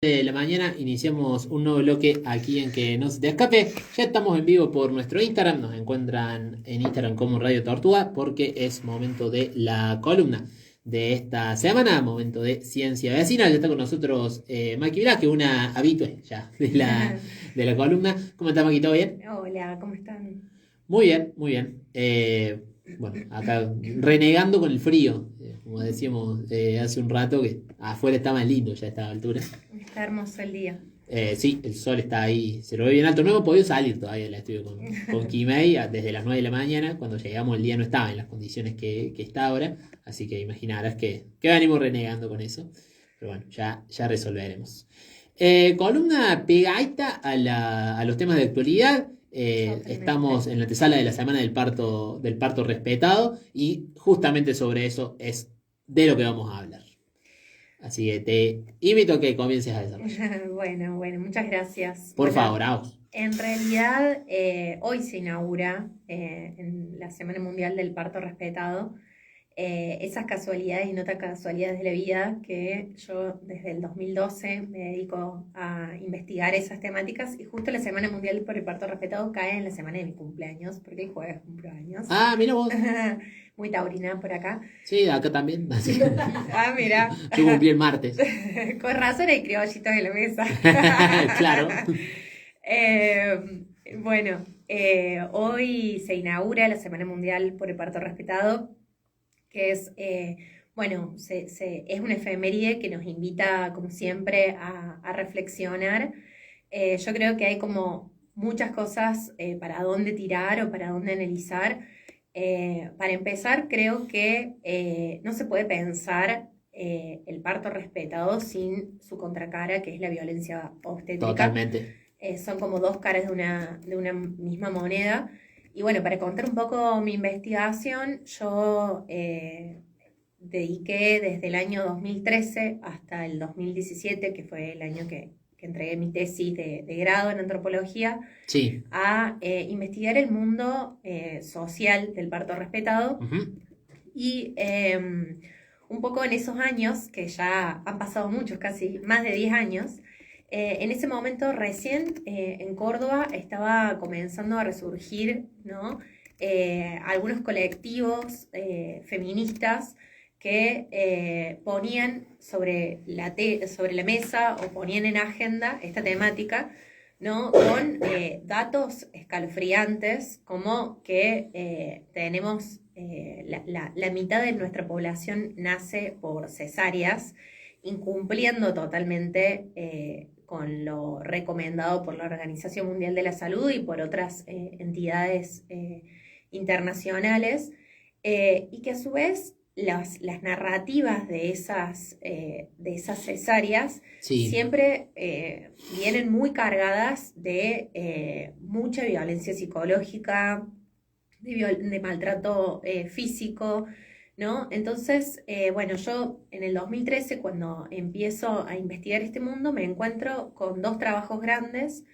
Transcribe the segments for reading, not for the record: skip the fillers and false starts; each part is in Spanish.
De la mañana iniciamos un nuevo bloque aquí en Que No Se Te Escape. Ya estamos en vivo por nuestro Instagram. Nos encuentran en Instagram como Radio Tortuga porque es momento de la columna de esta semana, momento de ciencia vecina. Ya está con nosotros Maki Vilá, que es una habitué ya de la columna. ¿Cómo está, Maki? ¿Todo bien? Hola, ¿cómo están? Muy bien, muy bien. Bueno, acá renegando con el frío, como decíamos hace un rato, que afuera está más lindo ya a esta altura. Está hermoso el día. Sí, el sol está ahí, se lo ve bien alto. No hemos podido salir todavía del estudio con Kimei desde las 9 de la mañana. Cuando llegamos el día no estaba en las condiciones que está ahora. Así que imaginarás que venimos renegando con eso. Pero bueno, ya resolveremos. Columna pegadita a los temas de actualidad. Estamos en la antesala de la semana del parto respetado. Y justamente sobre eso es de lo que vamos a hablar. Así que te invito a que comiences a desarrollar. Bueno, muchas gracias. Por Bueno, favor, a vos. en realidad, hoy se inaugura en la Semana Mundial del Parto Respetado esas casualidades y no tan casualidades de la vida que yo desde el 2012 me dedico a investigar esas temáticas y justo la Semana Mundial por el Parto Respetado cae en la semana de mi cumpleaños, porque el jueves cumplo años. Ah, mira vos. Muy taurina por acá. Sí, acá también. Así. Ah, mira. Yo cumplí el martes. Con razón hay criollitos en la mesa. Claro. Bueno, hoy se inaugura la Semana Mundial por el Parto Respetado, que es, bueno, es una efeméride que nos invita, como siempre, a reflexionar. Yo creo que hay como muchas cosas para dónde tirar o para dónde analizar. Para empezar, creo que no se puede pensar el parto respetado sin su contracara, que es la violencia obstétrica. Totalmente. Son como dos caras de una misma moneda. Y bueno, para contar un poco mi investigación, yo dediqué desde el año 2013 hasta el 2017, que fue el año que entregué mi tesis de grado en antropología, Sí. a investigar el mundo social del parto respetado. Uh-huh. Y un poco en esos años, que ya han pasado muchos, casi más de 10 años, en ese momento recién en Córdoba estaba comenzando a resurgir, ¿no? Algunos colectivos feministas que ponían sobre la mesa o ponían en agenda esta temática, ¿no? Con datos escalofriantes como que tenemos la mitad de nuestra población nace por cesáreas, incumpliendo totalmente con lo recomendado por la Organización Mundial de la Salud y por otras entidades internacionales, y que a su vez las narrativas de esas cesáreas Sí. siempre vienen muy cargadas de mucha violencia psicológica, de maltrato físico, ¿no? Entonces, bueno, yo en el 2013, cuando empiezo a investigar este mundo, me encuentro con dos trabajos grandes.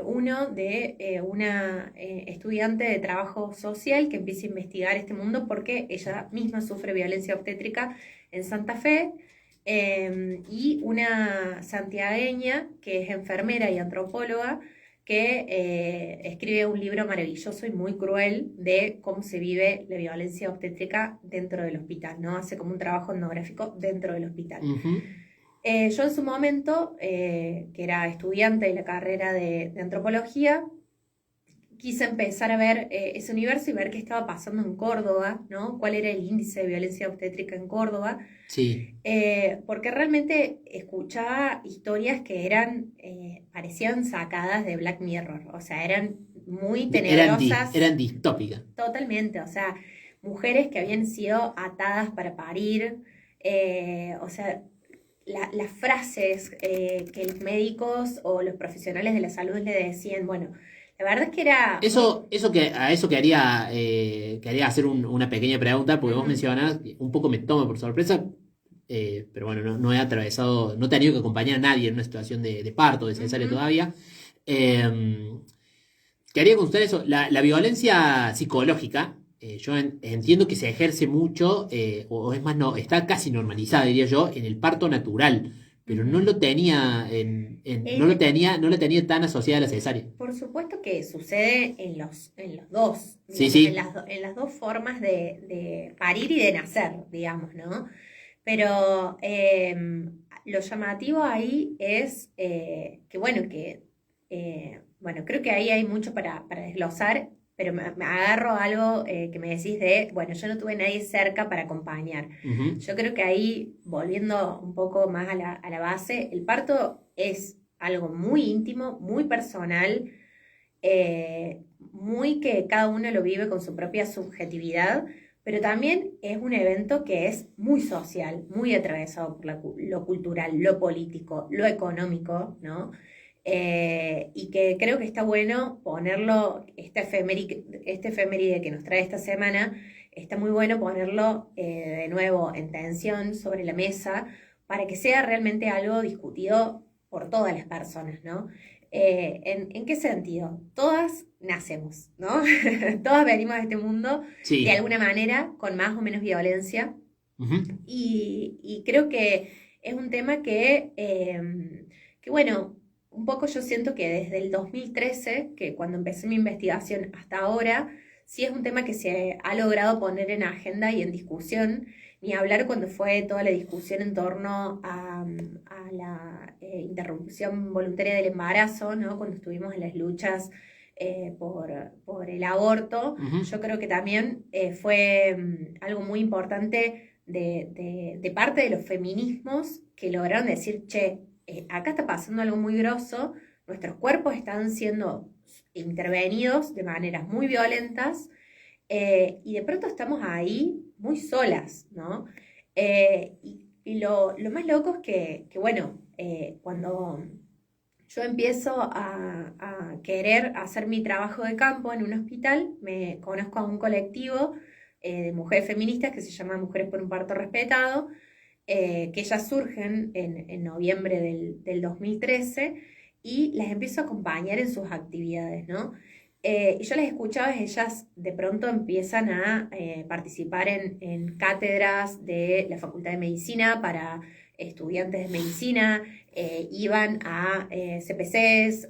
Uno de una estudiante de trabajo social que empieza a investigar este mundo porque ella misma sufre violencia obstétrica en Santa Fe, y una santiagueña que es enfermera y antropóloga que escribe un libro maravilloso y muy cruel de cómo se vive la violencia obstétrica dentro del hospital, ¿no? Hace como un trabajo etnográfico dentro del hospital. Uh-huh. Yo en su momento, que era estudiante de la carrera de antropología, quise empezar a ver ese universo y ver qué estaba pasando en Córdoba, ¿no? Cuál era el índice de violencia obstétrica en Córdoba. Sí. Porque realmente escuchaba historias que parecían sacadas de Black Mirror, o sea, eran muy tenebrosas. Eran distópicas. Totalmente, o sea, mujeres que habían sido atadas para parir, o sea, las frases que los médicos o los profesionales de la salud le decían, bueno, la verdad es que era... Eso quería hacer una pequeña pregunta, porque vos mencionás, un poco me toma por sorpresa, pero bueno, no he atravesado, no he tenido que acompañar a nadie en una situación de parto, de cesárea todavía. Quería consultar eso, la violencia psicológica, yo entiendo que se ejerce mucho, o es más, no, está casi normalizada, diría yo, en el parto natural. pero no lo tenía no lo tenía tan asociada a la cesárea. Por supuesto que sucede en los dos, Sí, digamos, sí. en las dos formas de parir y de nacer, digamos, ¿no? Pero lo llamativo ahí es que, bueno, bueno, creo que ahí hay mucho para desglosar, pero me agarro a algo que me decís de, bueno, yo no tuve nadie cerca para acompañar. Ujú. Yo creo que ahí, volviendo un poco más a la base, el parto es algo muy íntimo, muy personal, muy que cada uno lo vive con su propia subjetividad, pero también es un evento que es muy social, muy atravesado por lo cultural, lo político, lo económico, ¿no? Y que creo que está bueno ponerlo, este efeméride que nos trae esta semana, está muy bueno ponerlo de nuevo en tensión sobre la mesa para que sea realmente algo discutido por todas las personas, ¿no? ¿En qué sentido? Todas nacemos, ¿no? Todas venimos a este mundo de Sí. alguna manera con más o menos violencia Ujú. y creo que es un tema que, bueno, un poco yo siento que desde el 2013, que cuando empecé mi investigación hasta ahora, sí es un tema que se ha logrado poner en agenda y en discusión, ni hablar cuando fue toda la discusión en torno a la interrupción voluntaria del embarazo, ¿no? Cuando estuvimos en las luchas por el aborto, Ujú. yo creo que también fue algo muy importante de parte de los feminismos que lograron decir, che, acá está pasando algo muy grosso, nuestros cuerpos están siendo intervenidos de maneras muy violentas y de pronto estamos ahí muy solas, ¿no? Y lo más loco es que bueno, cuando yo empiezo a querer hacer mi trabajo de campo en un hospital, me conozco a un colectivo de mujeres feministas que se llama Mujeres por un Parto Respetado, que ellas surgen en noviembre del 2013 y las empiezo a acompañar en sus actividades, ¿no? Y yo las escuchaba, ellas de pronto empiezan a participar en cátedras de la Facultad de Medicina para estudiantes de medicina, iban a CPCs,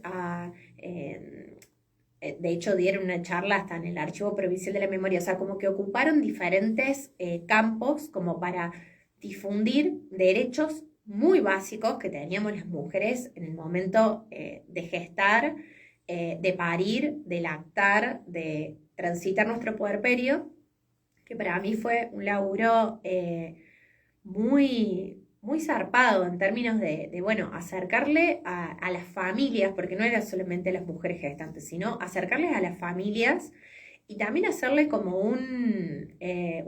de hecho dieron una charla hasta en el Archivo Provincial de la Memoria, o sea, como que ocuparon diferentes campos como para difundir derechos muy básicos que teníamos las mujeres en el momento de gestar, de parir, de lactar, de transitar nuestro puerperio, que para mí fue un laburo muy, muy zarpado en términos bueno, acercarle a las familias, porque no era solamente a las mujeres gestantes, sino acercarles a las familias y también hacerle como un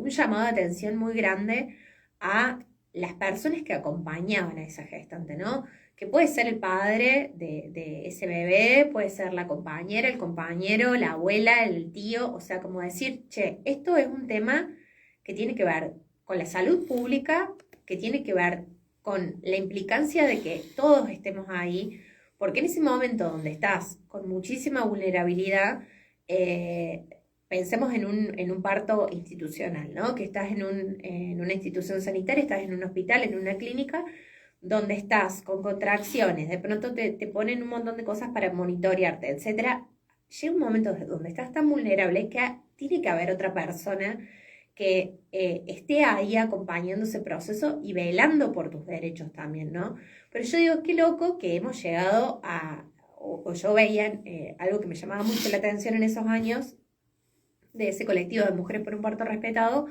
llamado de atención muy grande a las personas que acompañaban a esa gestante, ¿no? Que puede ser el padre de ese bebé, puede ser la compañera, el compañero, la abuela, el tío, o sea, como decir, che, esto es un tema que tiene que ver con la salud pública, que tiene que ver con la implicancia de que todos estemos ahí, porque en ese momento donde estás con muchísima vulnerabilidad, pensemos en un parto institucional, ¿no? Que estás en una institución sanitaria, estás en un hospital, en una clínica, donde estás con contracciones, de pronto te ponen un montón de cosas para monitorearte, etcétera. Llega un momento donde estás tan vulnerable que tiene que haber otra persona que esté ahí acompañando ese proceso y velando por tus derechos también, ¿no? Pero yo digo, qué loco que hemos llegado o yo veía algo que me llamaba mucho la atención en esos años, de ese colectivo de Mujeres por un Parto Respetado,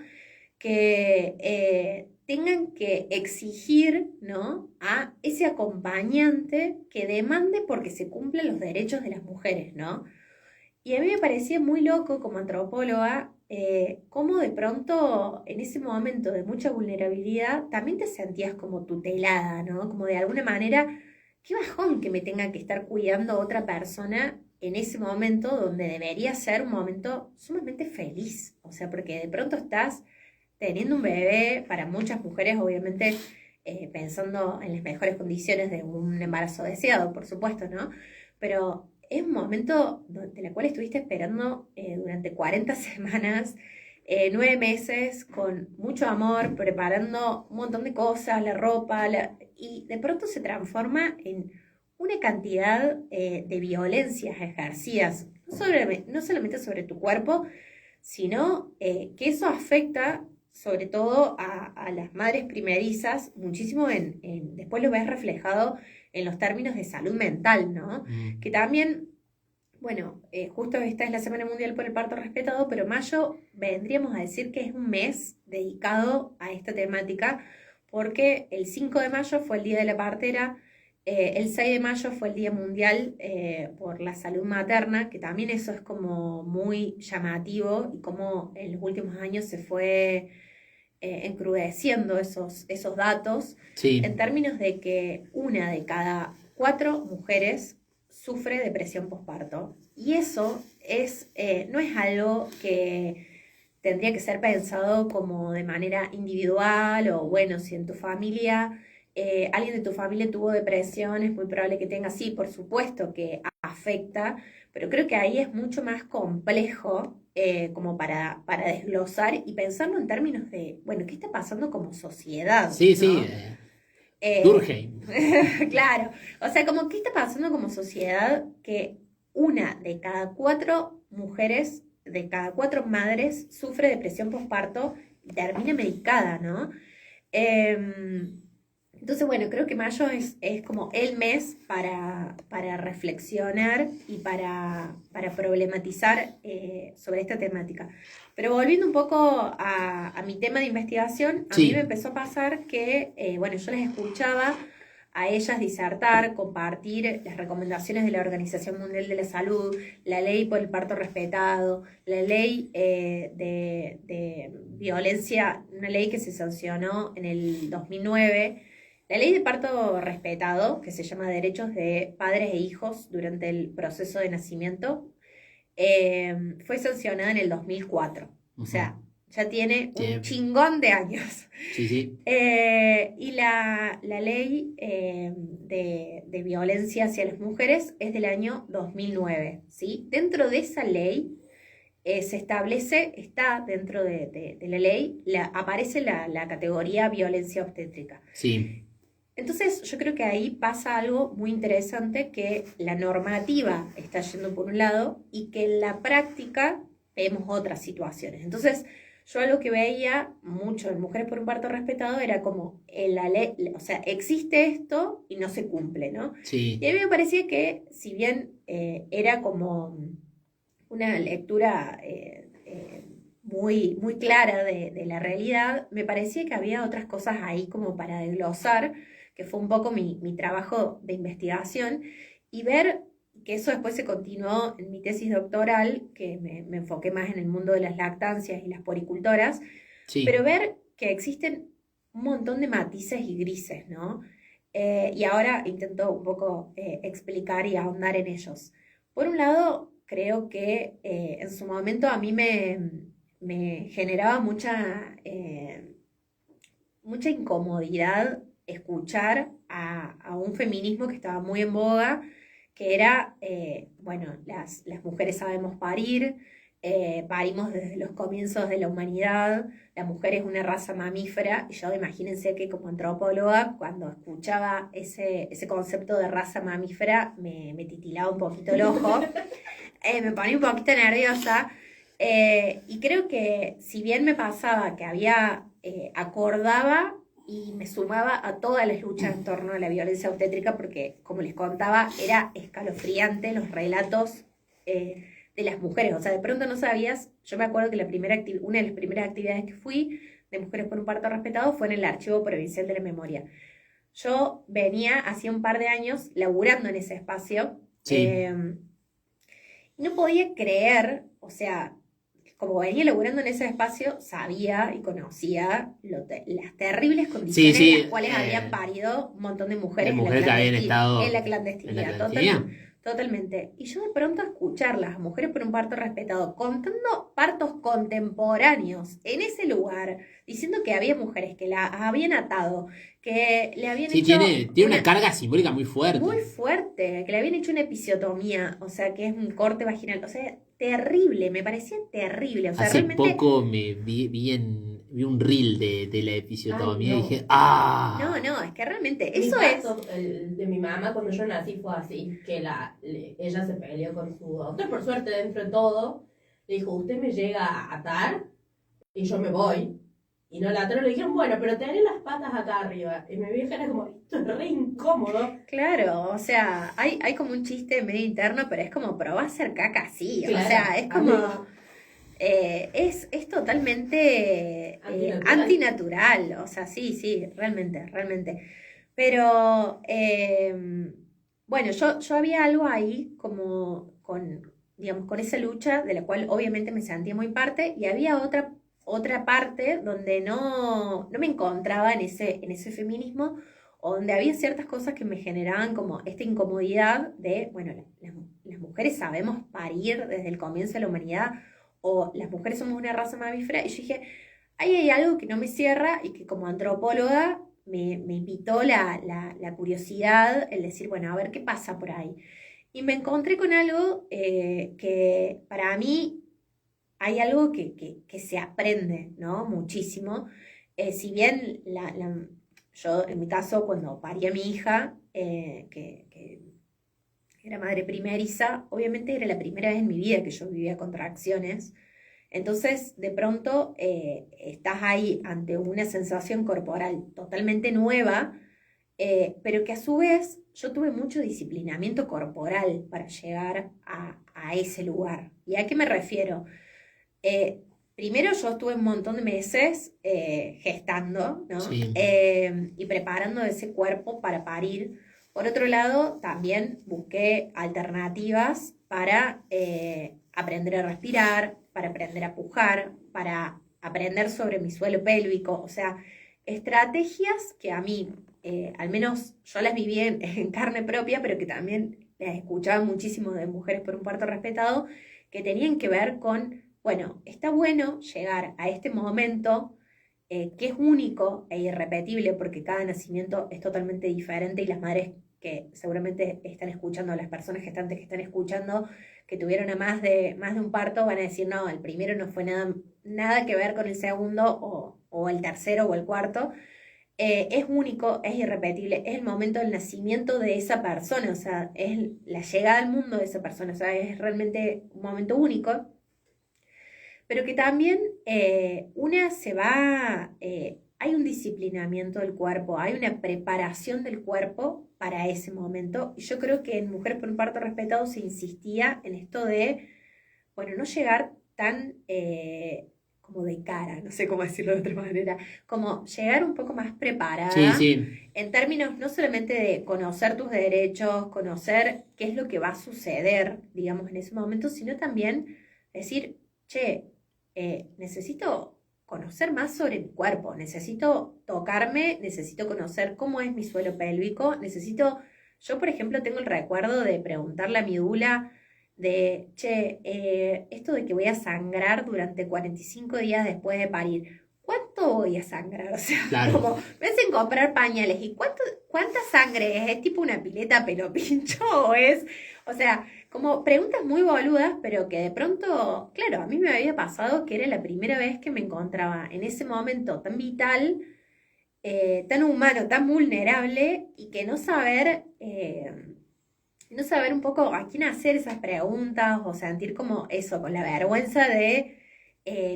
que tengan que exigir, ¿no?, a ese acompañante que demande porque se cumplen los derechos de las mujeres, ¿no? Y a mí me parecía muy loco como antropóloga cómo de pronto en ese momento de mucha vulnerabilidad también te sentías como tutelada, ¿no? Como de alguna manera, qué bajón que me tenga que estar cuidando a otra persona en ese momento donde debería ser un momento sumamente feliz. O sea, porque de pronto estás teniendo un bebé, para muchas mujeres obviamente pensando en las mejores condiciones de un embarazo deseado, por supuesto, ¿no? Pero es un momento de la cual estuviste esperando durante 40 semanas, 9 meses, con mucho amor, preparando un montón de cosas, la ropa, y de pronto se transforma en una cantidad de violencias ejercidas, no solamente sobre tu cuerpo, sino que eso afecta sobre todo a las madres primerizas, muchísimo después lo ves reflejado en los términos de salud mental, ¿no? Que también, bueno, justo esta es la Semana Mundial por el Parto Respetado, pero mayo vendríamos a decir que es un mes dedicado a esta temática, porque el 5 de mayo fue el Día de la Partera, el 6 de mayo fue el Día Mundial por la Salud Materna, que también eso es como muy llamativo y como en los últimos años se fue encrudeciendo esos datos, Sí. en términos de que 1 de cada 4 mujeres sufre depresión posparto. Y eso no es algo que tendría que ser pensado como de manera individual o bueno, si en tu familia alguien de tu familia tuvo depresión, es muy probable que tenga, sí, por supuesto que afecta, pero creo que ahí es mucho más complejo como para desglosar y pensarlo en términos de, bueno, ¿qué está pasando como sociedad? Sí, ¿no? sí. Durkheim. Claro, o sea, como ¿qué está pasando como sociedad que 1 de cada 4 mujeres, de cada 4 madres sufre depresión postparto y termina medicada, ¿no? Entonces, bueno, creo que mayo es como el mes para reflexionar y para problematizar sobre esta temática. Pero volviendo un poco a mi tema de investigación, a Sí. mí me empezó a pasar que, bueno, yo les escuchaba a ellas disertar, compartir las recomendaciones de la Organización Mundial de la Salud, la ley por el parto respetado, la ley de violencia, una ley que se sancionó en el 2009, la ley de parto respetado, que se llama Derechos de Padres e Hijos durante el proceso de nacimiento, fue sancionada en el 2004. O sea, ya tiene un chingón de años. Sí, sí. Y la ley de violencia hacia las mujeres es del año 2009, ¿sí? Dentro de esa ley se establece, está dentro de la ley, aparece la categoría violencia obstétrica. Sí. Entonces yo creo que ahí pasa algo muy interesante, que la normativa está yendo por un lado y que en la práctica vemos otras situaciones. Entonces yo algo que veía mucho en Mujeres por un Parto Respetado era como en la ley, o sea, existe esto y no se cumple, ¿no? Sí. Y a mí me parecía que si bien era como una lectura muy, muy clara de la realidad, me parecía que había otras cosas ahí como para desglosar, que fue un poco mi trabajo de investigación, y ver que eso después se continuó en mi tesis doctoral, que me enfoqué más en el mundo de las lactancias y las puericultoras, Sí. pero ver que existen un montón de matices y grises, ¿no? Y ahora intento un poco explicar y ahondar en ellos. Por un lado, creo que en su momento a mí me generaba mucha incomodidad escuchar a un feminismo que estaba muy en boga, que era, bueno, las mujeres sabemos parir, parimos desde los comienzos de la humanidad, la mujer es una raza mamífera, y yo imagínense que como antropóloga, cuando escuchaba ese concepto de raza mamífera, me titilaba un poquito el ojo, me ponía un poquito nerviosa, y creo que si bien me pasaba que acordaba y me sumaba a todas las luchas en torno a la violencia obstétrica, porque, como les contaba, era escalofriante los relatos de las mujeres. O sea, de pronto no sabías. Yo me acuerdo que una de las primeras actividades que fui de Mujeres por un Parto Respetado fue en el Archivo Provincial de la Memoria. Yo venía hacía un par de años laburando en ese espacio. Sí. No podía creer, o sea, como venía laburando en ese espacio, sabía y conocía las terribles condiciones en las cuales habían parido un montón de mujeres, que habían estado en la clandestinidad. Totalmente. Y yo de pronto escucharlas a Mujeres por un Parto Respetado contando partos contemporáneos en ese lugar, diciendo que había mujeres que la habían atado, que le habían hecho... Sí, tiene una carga simbólica muy fuerte. Muy fuerte, que le habían hecho una episiotomía, o sea, que es un corte vaginal, o sea, terrible, me parecía terrible. O sea, Hace realmente... poco me vi vi un reel de la episiotomía Ay, y no. dije, ¡ah! No, es que realmente Mi eso es... caso, el de mi mamá cuando yo nací fue así, que ella se peleó con su doctor, por suerte dentro de todo, le dijo, usted me llega a atar y yo me voy. Y no la ataron, le dijeron, bueno, pero te haré las patas acá arriba. Y mi vieja era como, esto es re incómodo. Claro, o sea, hay como un chiste medio interno, pero es como, pero va a ser caca así, o Claro, sea, es como... amiga. Es totalmente antinatural, o sea, sí, realmente. Pero, bueno, yo había algo ahí como digamos, con esa lucha de la cual obviamente me sentía muy parte y había otra parte donde no me encontraba en ese feminismo o donde había ciertas cosas que me generaban como esta incomodidad de, bueno, las mujeres sabemos parir desde el comienzo de la humanidad o las mujeres somos una raza mamífera, y yo dije, ahí hay algo que no me cierra y que como antropóloga me invitó la curiosidad, el decir, bueno, a ver qué pasa por ahí. Y me encontré con algo que para mí hay algo que se aprende, ¿no? Muchísimo. Si bien yo, en mi caso, cuando parí a mi hija, que era madre primeriza, obviamente era la primera vez en mi vida que yo vivía contracciones. Entonces, de pronto, estás ahí ante una sensación corporal totalmente nueva, pero que a su vez yo tuve mucho disciplinamiento corporal para llegar a ese lugar. ¿Y a qué me refiero? Primero yo estuve un montón de meses gestando, ¿no? Sí. Y preparando ese cuerpo para parir. Por otro lado, también busqué alternativas para aprender a respirar, para aprender a pujar, para aprender sobre mi suelo pélvico. O sea, estrategias que a mí, al menos yo las viví en carne propia, pero que también las escuchaba muchísimo de Mujeres por un Parto Respetado, que tenían que ver con, bueno, está bueno llegar a este momento que es único e irrepetible porque cada nacimiento es totalmente diferente y las madres que seguramente están escuchando, las personas gestantes que están escuchando, que tuvieron a más de un parto, van a decir, no, el primero no fue nada que ver con el segundo o el tercero o el cuarto. Es único, es irrepetible, es el momento del nacimiento de esa persona, o sea, es la llegada al mundo de esa persona, o sea, es realmente un momento único, pero que también hay un disciplinamiento del cuerpo, hay una preparación del cuerpo para ese momento, y yo creo que en Mujeres por un Parto Respetado se insistía en esto de, bueno, no llegar tan... como de cara, no sé cómo decirlo de otra manera, como llegar un poco más preparada Sí. en términos no solamente de conocer tus derechos, conocer qué es lo que va a suceder, digamos, en ese momento, sino también decir, che, necesito conocer más sobre mi cuerpo, necesito tocarme, necesito conocer cómo es mi suelo pélvico, yo por ejemplo tengo el recuerdo de preguntarle a mi dula, de, che, esto de que voy a sangrar durante 45 días después de parir, ¿cuánto voy a sangrar? O sea, Claro. como me hacen comprar pañales y ¿cuánta sangre es? ¿Es tipo una pileta pelo pincho o es? O sea, como preguntas muy boludas, pero que de pronto, claro, a mí me había pasado que era la primera vez que me encontraba en ese momento tan vital, tan humano, tan vulnerable y que no saber un poco a quién hacer esas preguntas o sentir como eso, con la vergüenza de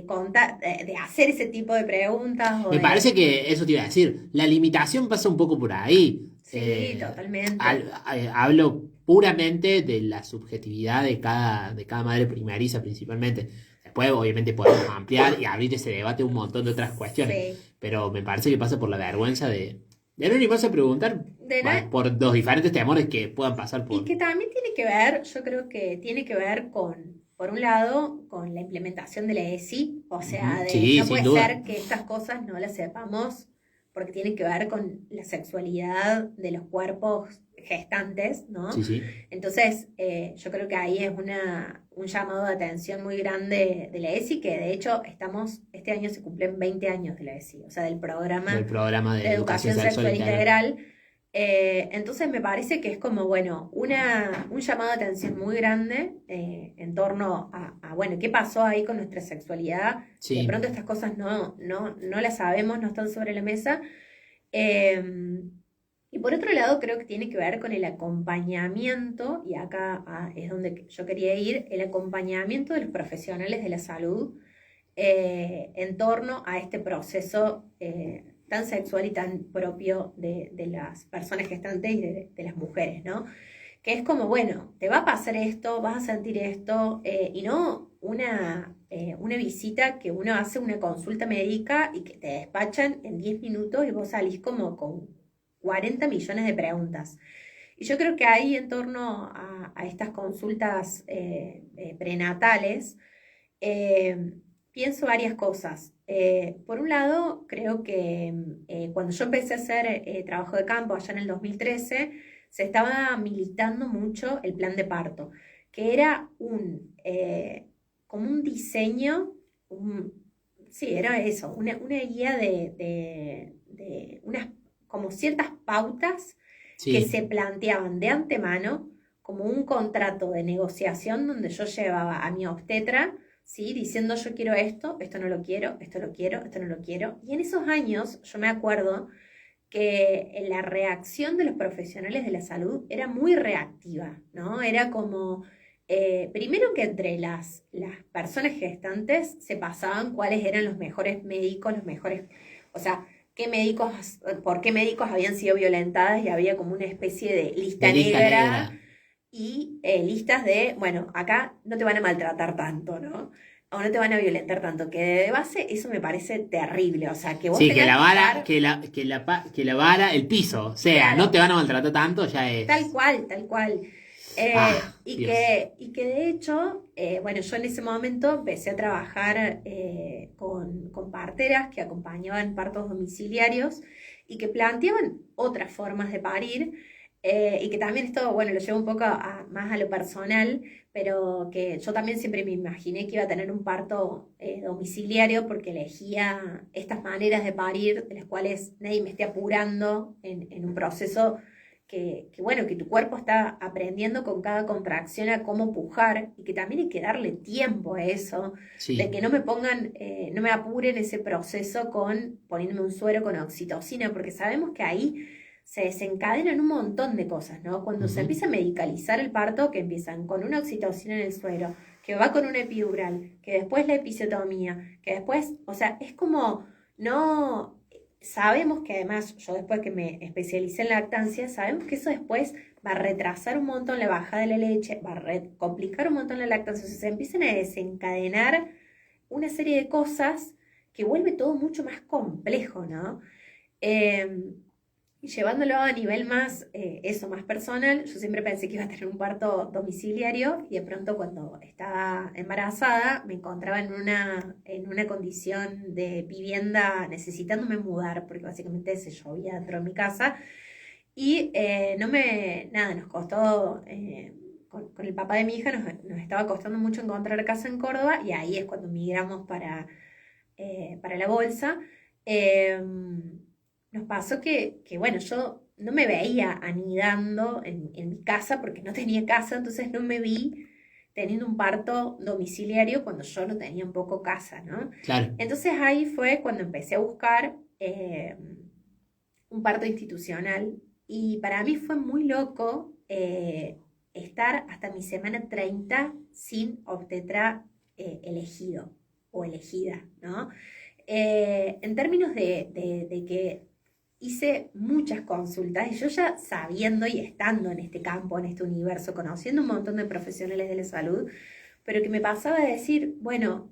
contar, de hacer ese tipo de preguntas. Me parece que eso te iba a decir. La limitación pasa un poco por ahí. Sí, totalmente. Hablo puramente de la subjetividad de cada madre primeriza principalmente. Después, obviamente, podemos ampliar y abrir ese debate un montón de otras cuestiones. Sí. Pero me parece que pasa por la vergüenza de no animarse a preguntar por los diferentes temores que puedan pasar por... Y que también tiene que ver, yo creo que tiene que ver con, por un lado, con la implementación de la ESI, o sea, Sí, no sin puede duda. ser que estas cosas no las sepamos porque tienen que ver con la sexualidad de los cuerpos gestantes, ¿no? Sí. Entonces, yo creo que ahí es un llamado de atención muy grande de la ESI, que de hecho este año se cumplen 20 años de la ESI, o sea, del programa El programa de de educación sexual integral. Entonces me parece que es como, bueno, un llamado de atención muy grande en torno bueno, ¿qué pasó ahí con nuestra sexualidad? De Sí, pronto estas cosas no las sabemos, no están sobre la mesa. Eh, y por otro lado, creo que tiene que ver con el acompañamiento, y acá es donde yo quería ir, el acompañamiento de los profesionales de la salud en torno a este proceso tan sexual y tan propio de las personas gestantes y de las mujeres, ¿no? Que es como, bueno, te va a pasar esto, vas a sentir esto, y no una visita que uno hace una consulta médica y que te despachan en 10 minutos y vos salís como con 40 millones de preguntas. Y yo creo que ahí en torno a estas consultas prenatales, eh, pienso varias cosas. Por un lado, creo que cuando yo empecé a hacer trabajo de campo allá en el 2013, se estaba militando mucho el plan de parto, que era como un diseño, sí, era eso, una guía de unas como ciertas pautas que sí. se planteaban de antemano como un contrato de negociación donde yo llevaba a mi obstetra, ¿sí? Diciendo yo quiero esto no lo quiero, esto lo quiero, esto no lo quiero. Y en esos años yo me acuerdo que la reacción de los profesionales de la salud era muy reactiva, ¿no? Era como, primero que entre las personas gestantes se pasaban cuáles eran los mejores médicos, o sea, por qué médicos habían sido violentadas y había como una especie de lista De lista negra negra. y listas de, bueno, acá no te van a maltratar tanto, ¿no? O no te van a violentar tanto, que de base eso me parece terrible, o sea, que vos Sí, que tengas la que vara, estar, que la vara, el piso, o sea, no claro, te van a maltratar tanto, ya es. tal cual. Ah, Y Dios. que de hecho, bueno, yo en ese momento empecé a trabajar con parteras que acompañaban partos domiciliarios y que planteaban otras formas de parir, y que también esto, bueno, lo llevo un poco más a lo personal, pero que yo también siempre me imaginé que iba a tener un parto domiciliario porque elegía estas maneras de parir de las cuales nadie me esté apurando en un proceso bueno, que tu cuerpo está aprendiendo con cada contracción a cómo pujar y que también hay que darle tiempo a eso, de Sí. que no me pongan, no me apuren ese proceso con poniéndome un suero con oxitocina, porque sabemos que ahí se desencadenan un montón de cosas, ¿no? Cuando se Ujú. empieza a medicalizar el parto, que empiezan con una oxitocina en el suero, que va con una epidural, que después la episiotomía, que después, o sea, es como, no, sabemos que además, yo después que me especialicé en lactancia, sabemos que eso después va a retrasar un montón la bajada de la leche, va a complicar un montón la lactancia, o sea, se empiezan a desencadenar una serie de cosas que vuelve todo mucho más complejo, ¿no? Eh, y llevándolo a nivel más, eso, más personal, yo siempre pensé que iba a tener un parto domiciliario y de pronto cuando estaba embarazada me encontraba en una condición de vivienda necesitándome mudar, porque básicamente se llovía dentro de mi casa y nada, nos costó, con el papá de mi hija nos estaba costando mucho encontrar casa en Córdoba y ahí es cuando migramos para la bolsa. Eh, Nos pasó bueno, yo no me veía anidando en mi casa porque no tenía casa, entonces no me vi teniendo un parto domiciliario cuando yo no tenía un poco casa, ¿no? Claro. Entonces ahí fue cuando empecé a buscar un parto institucional y para mí fue muy loco estar hasta mi semana 30 sin obstetra elegido o elegida, ¿no? En términos de que hice muchas consultas y yo ya sabiendo y estando en este campo, en este universo, conociendo un montón de profesionales de la salud, pero que me pasaba de decir, bueno,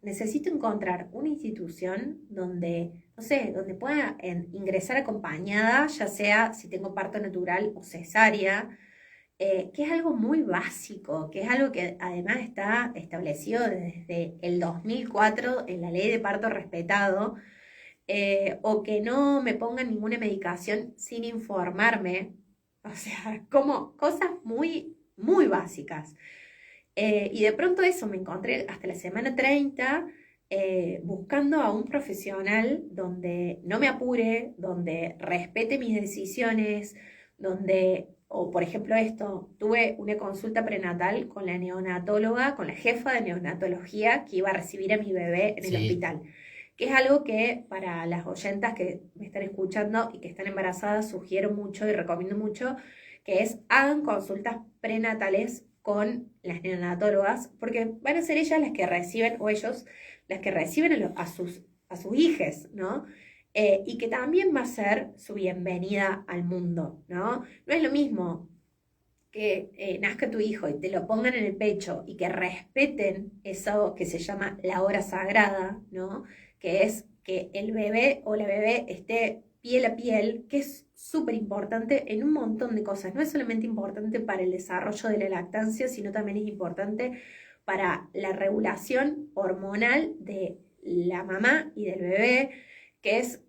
necesito encontrar una institución donde, no sé, donde pueda ingresar acompañada, ya sea si tengo parto natural o cesárea, que es algo muy básico, que es algo que además está establecido desde el 2004 en la ley de parto respetado, o que no me pongan ninguna medicación sin informarme, o sea, como cosas muy, muy básicas. Y de pronto eso, me encontré hasta la semana 30 buscando a un profesional donde no me apure, donde respete mis decisiones, donde, o por ejemplo esto, tuve una consulta prenatal con la neonatóloga, con la jefa de neonatología que iba a recibir a mi bebé en el Sí. hospital, que es algo que para las oyentas que me están escuchando y que están embarazadas sugiero mucho y recomiendo mucho, que es hagan consultas prenatales con las neonatólogas, porque van a ser ellas las que reciben, o ellos, las que reciben a sus hijes, ¿no? Y que también va a ser su bienvenida al mundo, ¿no? No es lo mismo que nazca tu hijo y te lo pongan en el pecho y que respeten eso que se llama la hora sagrada, ¿no? Que es que el bebé o la bebé esté piel a piel, que es súper importante en un montón de cosas. No es solamente importante para el desarrollo de la lactancia, sino también es importante para la regulación hormonal de la mamá y del bebé, que es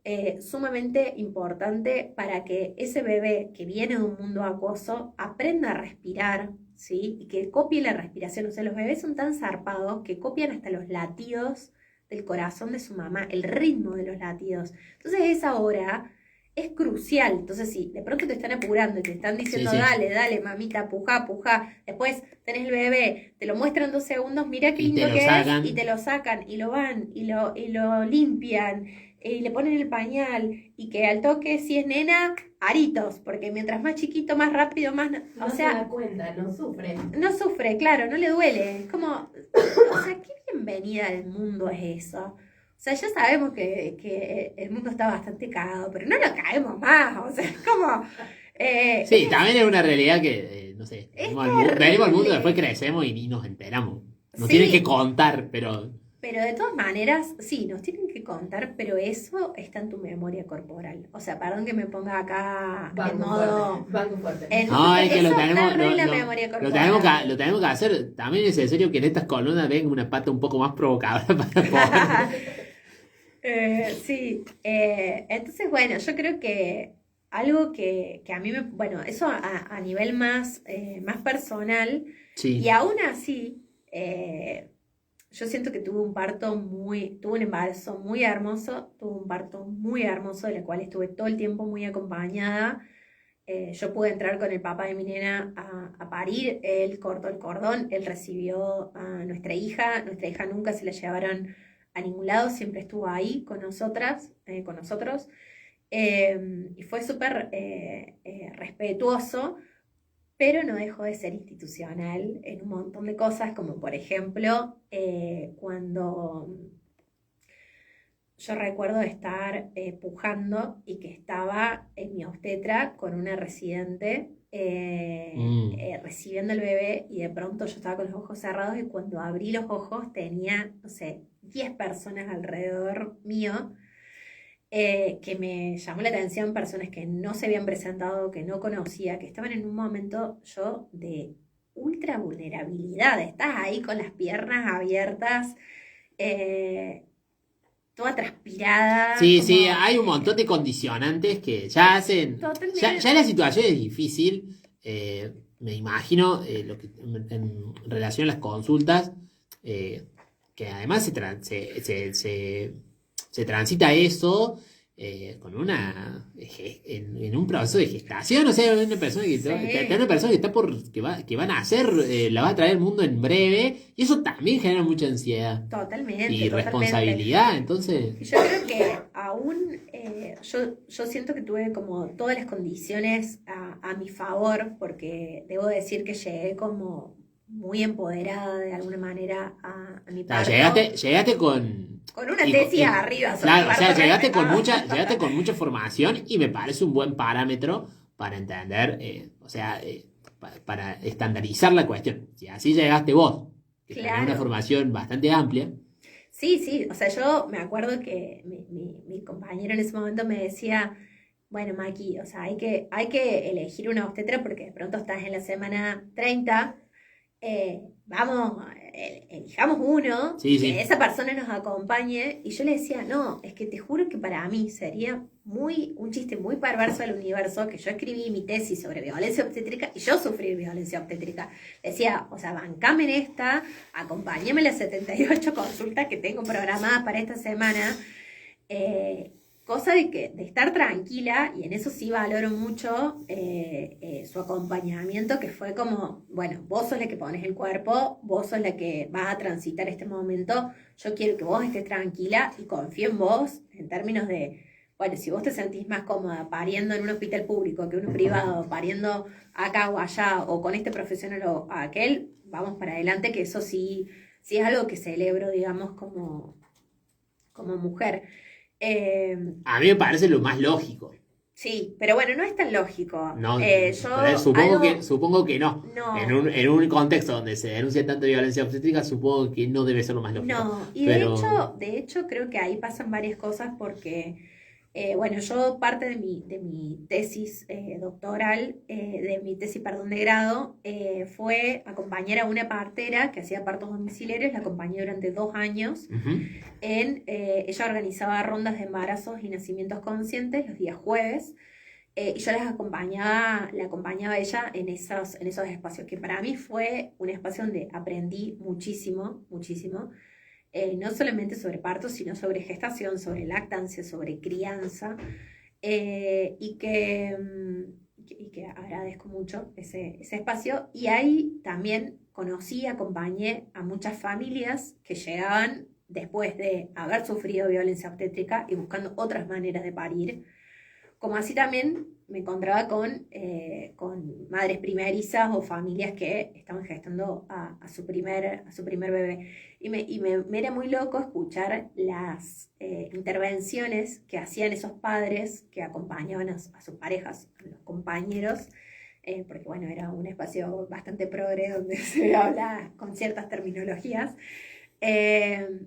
sumamente importante para que ese bebé que viene de un mundo acuoso aprenda a respirar, ¿sí? Y que copie la respiración. O sea, los bebés son tan zarpados que copian hasta los latidos del corazón de su mamá, el ritmo de los latidos. Entonces esa hora es crucial. Entonces si de pronto te están apurando y te están diciendo, Sí, sí. dale, dale, mamita, pujá, pujá, después tenés el bebé, te lo muestran 2 segundos, mira qué Y te lindo lo que sacan. es, y te lo sacan, y lo van, y lo limpian, y le ponen el pañal, y que al toque, si es nena, aritos, porque mientras más chiquito, más rápido, más... No o se sea, da cuenta, no sufre. no sufre, claro, no le duele. Es como, o sea, qué bienvenida al mundo es eso. O sea, ya sabemos que el mundo está bastante cagado, pero no lo caemos más. O sea, es como... Sí, también es una realidad que, no sé, Es venimos al mundo, terrible. después crecemos y ni nos enteramos. Nos tienen que Sí, contar, pero pero de todas maneras, sí, nos tienen que contar, pero eso está en tu memoria corporal. O sea, perdón que me ponga acá en Banco modo... fuerte, banco fuerte. no, es que Eso lo tenemos, está re en la memoria corporal. lo tenemos que hacer. También es necesario que en estas columnas venga una pata un poco más provocadora para poder. Sí, entonces bueno, yo creo que algo que a mí me, bueno, eso a nivel más, más personal, Sí. y aún así, yo siento que tuve un embarazo muy hermoso, tuve un parto muy hermoso, del cual estuve todo el tiempo muy acompañada. Yo pude entrar con el papá de mi nena a parir, él cortó el cordón, él recibió a nuestra hija nunca se la llevaron a ningún lado, siempre estuvo ahí con nosotras, con nosotros, y fue súper respetuoso, pero no dejó de ser institucional en un montón de cosas, como por ejemplo, cuando yo recuerdo estar pujando y que estaba en mi obstetra con una residente recibiendo el bebé y de pronto yo estaba con los ojos cerrados y cuando abrí los ojos tenía, no sé, 10 personas alrededor mío que me llamó la atención, personas que no se habían presentado, que no conocía, que estaban en un momento yo de ultra vulnerabilidad. Estás ahí con las piernas abiertas, eh, toda transpirada. Sí, como, sí, hay un montón de condicionantes que ya hacen. Totalmente. Ya la situación es difícil. Me imagino lo que en relación a las consultas, que además se transita eso con en un proceso de gestación. O sea, una persona Sí. una persona que está que va a nacer, la va a traer al mundo en breve, y eso también genera mucha ansiedad Totalmente, y totalmente. responsabilidad. Entonces. Yo creo que aún, yo siento que tuve como todas las condiciones a mi favor, porque debo decir que llegué como muy empoderada de alguna manera a mi Claro, parto. llegaste con. Con una y- tesis y- arriba sobre Claro, o sea, parto respetado. llegaste con mucha formación y me parece un buen parámetro para entender, o sea, para estandarizar la cuestión. Si así llegaste vos, que tenés una Claro. formación bastante amplia. Sí, sí, o sea, yo me acuerdo que mi compañero en ese momento me decía, bueno, Maki, o sea, hay que elegir una obstetra porque de pronto estás en la semana 30 vamos, elijamos uno, Sí, que sí. esa persona nos acompañe. Y yo le decía, no, es que te juro que para mí sería un chiste muy perverso del universo que yo escribí mi tesis sobre violencia obstétrica y yo sufrí violencia obstétrica. Decía, o sea, bancame en esta, acompáñame en las 78 consultas que tengo programadas para esta semana. Cosa de estar tranquila, y en eso sí valoro mucho su acompañamiento, que fue como, bueno, vos sos la que pones el cuerpo, vos sos la que vas a transitar este momento, yo quiero que vos estés tranquila y confío en vos en términos de, bueno, si vos te sentís más cómoda pariendo en un hospital público que uno privado, pariendo acá o allá, o con este profesional o aquel, vamos para adelante, que eso sí, sí es algo que celebro, digamos, como mujer. A mí me parece lo más lógico. Sí, pero bueno, no es tan lógico. No, Yo pero algo supongo que no. no, En un contexto donde se denuncia tanta violencia obstétrica, supongo que no debe ser lo más lógico. no. Y Pero, de hecho creo que ahí pasan varias cosas porque, bueno, yo parte de mi tesis doctoral, de mi tesis, perdón, de grado, fue acompañar a una partera que hacía partos domiciliarios, la acompañé durante 2 años. Ella organizaba rondas de embarazos y nacimientos conscientes los días jueves, y yo la acompañaba a ella en esos espacios, que para mí fue un espacio donde aprendí muchísimo, muchísimo, no solamente sobre parto, sino sobre gestación, sobre lactancia, sobre crianza, y que agradezco mucho ese espacio. Y ahí también conocí, acompañé a muchas familias que llegaban después de haber sufrido violencia obstétrica y buscando otras maneras de parir, como así también me encontraba con madres primerizas o familias que estaban gestando a su primer bebé. Me era muy loco escuchar las intervenciones que hacían esos padres que acompañaban a sus parejas, a los compañeros, porque bueno, era un espacio bastante progre donde se habla con ciertas terminologías.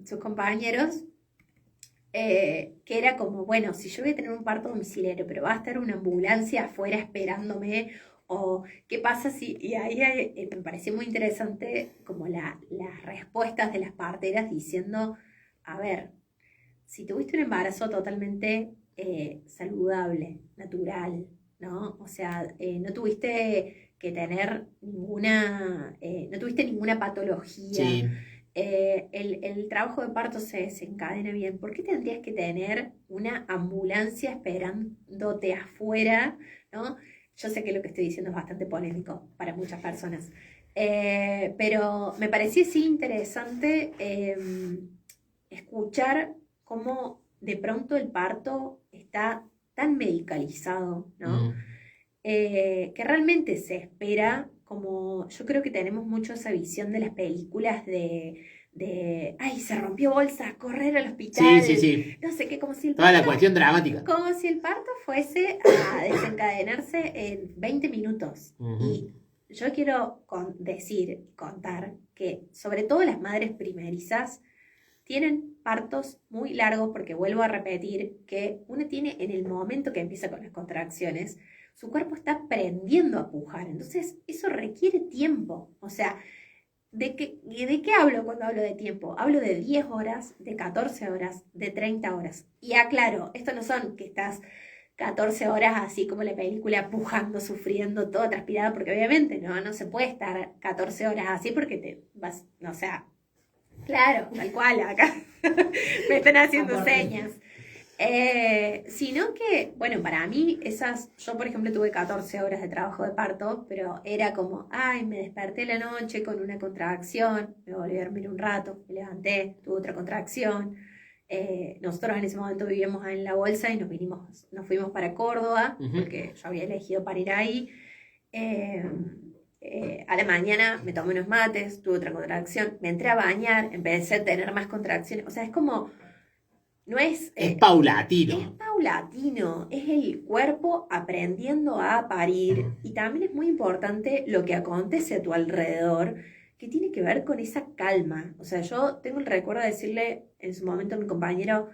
Sus compañeros, que era como, bueno, si yo voy a tener un parto domiciliario, pero va a estar una ambulancia afuera esperándome, o qué pasa si, y ahí me pareció muy interesante como las respuestas de las parteras diciendo, a ver, si tuviste un embarazo totalmente saludable, natural, ¿no? O sea, no tuviste que tener no tuviste ninguna patología. sí. El trabajo de parto se desencadena bien. ¿Por qué tendrías que tener una ambulancia esperándote afuera, ¿no? Yo sé que lo que estoy diciendo es bastante polémico para muchas personas, pero me pareció sí interesante escuchar cómo de pronto el parto está tan medicalizado, ¿no? Que realmente se espera, como yo creo que tenemos mucho esa visión de las películas ay, se rompió bolsa, correr al hospital, Sí, sí, sí. no sé qué, como si el Toda la parto, cuestión dramática. como si el parto fuese a desencadenarse en 20 minutos. Y yo quiero contar que sobre todo las madres primerizas tienen partos muy largos, porque vuelvo a repetir que uno tiene, en el momento que empieza con las contracciones, su cuerpo está aprendiendo a pujar, entonces eso requiere tiempo. O sea, ¿de qué hablo cuando hablo de tiempo? Hablo de 10 horas, de 14 horas, de 30 horas. Y aclaro, esto no son que estás 14 horas así como la película, pujando, sufriendo, toda transpirada, porque obviamente no se puede estar 14 horas así porque te vas, o sea, claro, tal cual, acá me están haciendo señas. Sino que, bueno, para mí yo por ejemplo tuve 14 horas de trabajo de parto, pero era como, ay, me desperté la noche con una contracción, me volví a dormir un rato, me levanté, tuve otra contracción. Nosotros en ese momento vivíamos en La Bolsa y nos fuimos para Córdoba, porque yo había elegido para ir ahí. A la mañana me tomé unos mates, tuve otra contracción, me entré a bañar, empecé a tener más contracciones, o sea, es como, no es... Es paulatino. Es paulatino, es el cuerpo aprendiendo a parir, y también es muy importante lo que acontece a tu alrededor, que tiene que ver con esa calma. O sea, yo tengo el recuerdo de decirle en su momento a mi compañero,